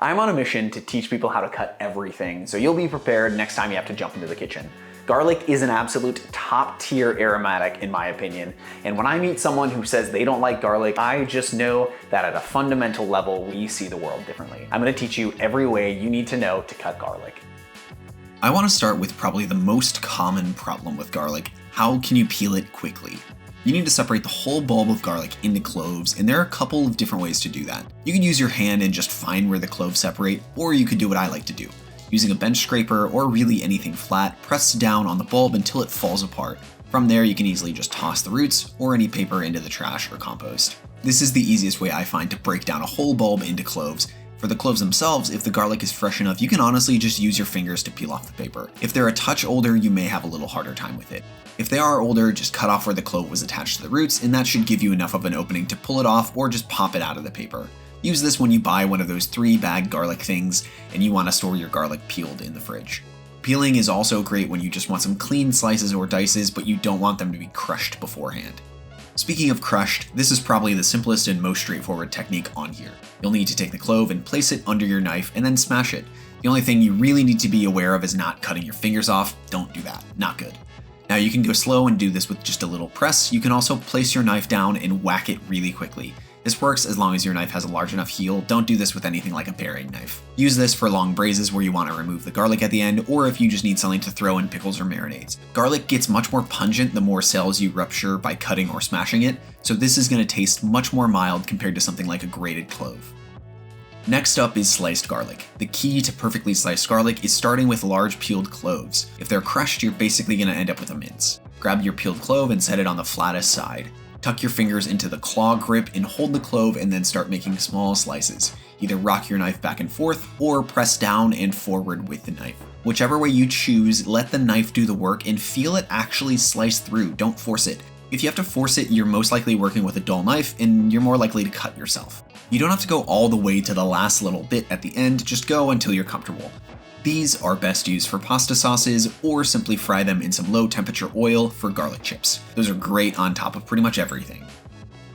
I'm on a mission to teach people how to cut everything, so you'll be prepared next time you have to jump into the kitchen. Garlic is an absolute top tier aromatic in my opinion, and when I meet someone who says they don't like garlic, I just know that at a fundamental level, we see the world differently. I'm gonna teach you every way you need to know to cut garlic. I want to start with probably the most common problem with garlic. How can you peel it quickly? You need to separate the whole bulb of garlic into cloves, and there are a couple of different ways to do that. You can use your hand and just find where the cloves separate, or you could do what I like to do. Using a bench scraper, or really anything flat, press down on the bulb until it falls apart. From there, you can easily just toss the roots or any paper into the trash or compost. This is the easiest way I find to break down a whole bulb into cloves. For the cloves themselves, if the garlic is fresh enough, you can honestly just use your fingers to peel off the paper. If they're a touch older, you may have a little harder time with it. If they are older, just cut off where the clove was attached to the roots, and that should give you enough of an opening to pull it off or just pop it out of the paper. Use this when you buy one of those 3-bag garlic things and you want to store your garlic peeled in the fridge. Peeling is also great when you just want some clean slices or dices, but you don't want them to be crushed beforehand. Speaking of crushed, this is probably the simplest and most straightforward technique on here. You'll need to take the clove and place it under your knife and then smash it. The only thing you really need to be aware of is not cutting your fingers off. Don't do that, not good. Now you can go slow and do this with just a little press. You can also place your knife down and whack it really quickly. This works as long as your knife has a large enough heel. Don't do this with anything like a paring knife. Use this for long braises where you want to remove the garlic at the end, or if you just need something to throw in pickles or marinades. Garlic gets much more pungent the more cells you rupture by cutting or smashing it, so this is going to taste much more mild compared to something like a grated clove. Next up is sliced garlic. The key to perfectly sliced garlic is starting with large peeled cloves. If they're crushed, you're basically going to end up with a mince. Grab your peeled clove and set it on the flattest side. Tuck your fingers into the claw grip and hold the clove and then start making small slices. Either rock your knife back and forth or press down and forward with the knife. Whichever way you choose, let the knife do the work and feel it actually slice through. Don't force it. If you have to force it, you're most likely working with a dull knife and you're more likely to cut yourself. You don't have to go all the way to the last little bit at the end, just go until you're comfortable. These are best used for pasta sauces or simply fry them in some low temperature oil for garlic chips. Those are great on top of pretty much everything.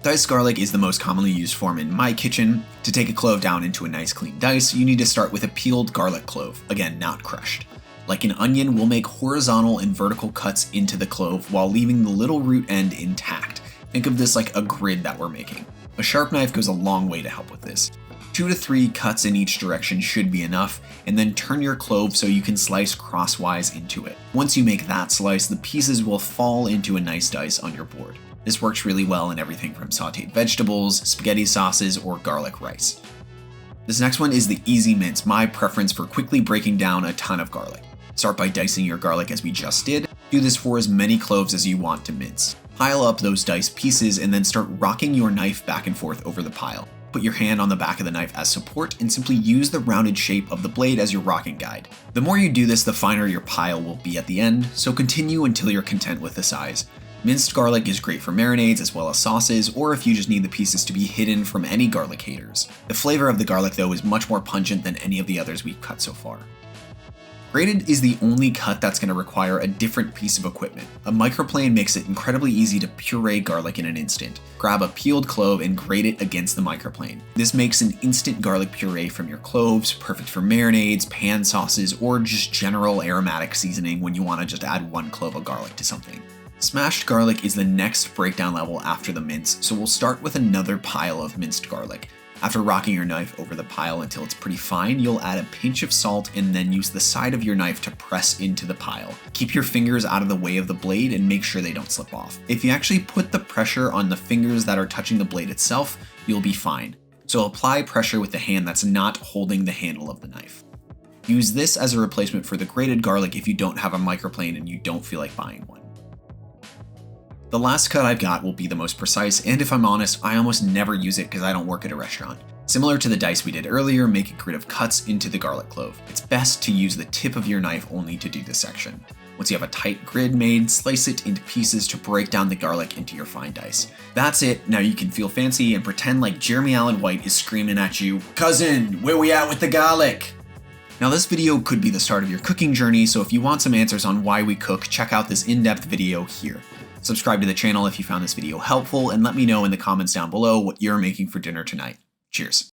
Diced garlic is the most commonly used form in my kitchen. To take a clove down into a nice clean dice, you need to start with a peeled garlic clove, again not crushed. Like an onion, we'll make horizontal and vertical cuts into the clove while leaving the little root end intact. Think of this like a grid that we're making. A sharp knife goes a long way to help with this. 2 to 3 cuts in each direction should be enough, and then turn your clove so you can slice crosswise into it. Once you make that slice, the pieces will fall into a nice dice on your board. This works really well in everything from sauteed vegetables, spaghetti sauces, or garlic rice. This next one is the easy mince, my preference for quickly breaking down a ton of garlic. Start by dicing your garlic as we just did. Do this for as many cloves as you want to mince. Pile up those diced pieces and then start rocking your knife back and forth over the pile. Put your hand on the back of the knife as support and simply use the rounded shape of the blade as your rocking guide. The more you do this, the finer your pile will be at the end, so continue until you're content with the size. Minced garlic is great for marinades as well as sauces, or if you just need the pieces to be hidden from any garlic haters. The flavor of the garlic though is much more pungent than any of the others we've cut so far. Grated is the only cut that's going to require a different piece of equipment. A microplane makes it incredibly easy to puree garlic in an instant. Grab a peeled clove and grate it against the microplane. This makes an instant garlic puree from your cloves, perfect for marinades, pan sauces, or just general aromatic seasoning when you want to just add 1 clove of garlic to something. Smashed garlic is the next breakdown level after the mince, so we'll start with another pile of minced garlic. After rocking your knife over the pile until it's pretty fine, you'll add a pinch of salt and then use the side of your knife to press into the pile. Keep your fingers out of the way of the blade and make sure they don't slip off. If you actually put the pressure on the fingers that are touching the blade itself, you'll be fine. So apply pressure with the hand that's not holding the handle of the knife. Use this as a replacement for the grated garlic if you don't have a microplane and you don't feel like buying one. The last cut I've got will be the most precise, and if I'm honest, I almost never use it because I don't work at a restaurant. Similar to the dice we did earlier, make a grid of cuts into the garlic clove. It's best to use the tip of your knife only to do this section. Once you have a tight grid made, slice it into pieces to break down the garlic into your fine dice. That's it, now you can feel fancy and pretend like Jeremy Allen White is screaming at you, "Cousin, where we at with the garlic?" Now this video could be the start of your cooking journey, so if you want some answers on why we cook, check out this in-depth video here. Subscribe to the channel if you found this video helpful, and let me know in the comments down below what you're making for dinner tonight. Cheers.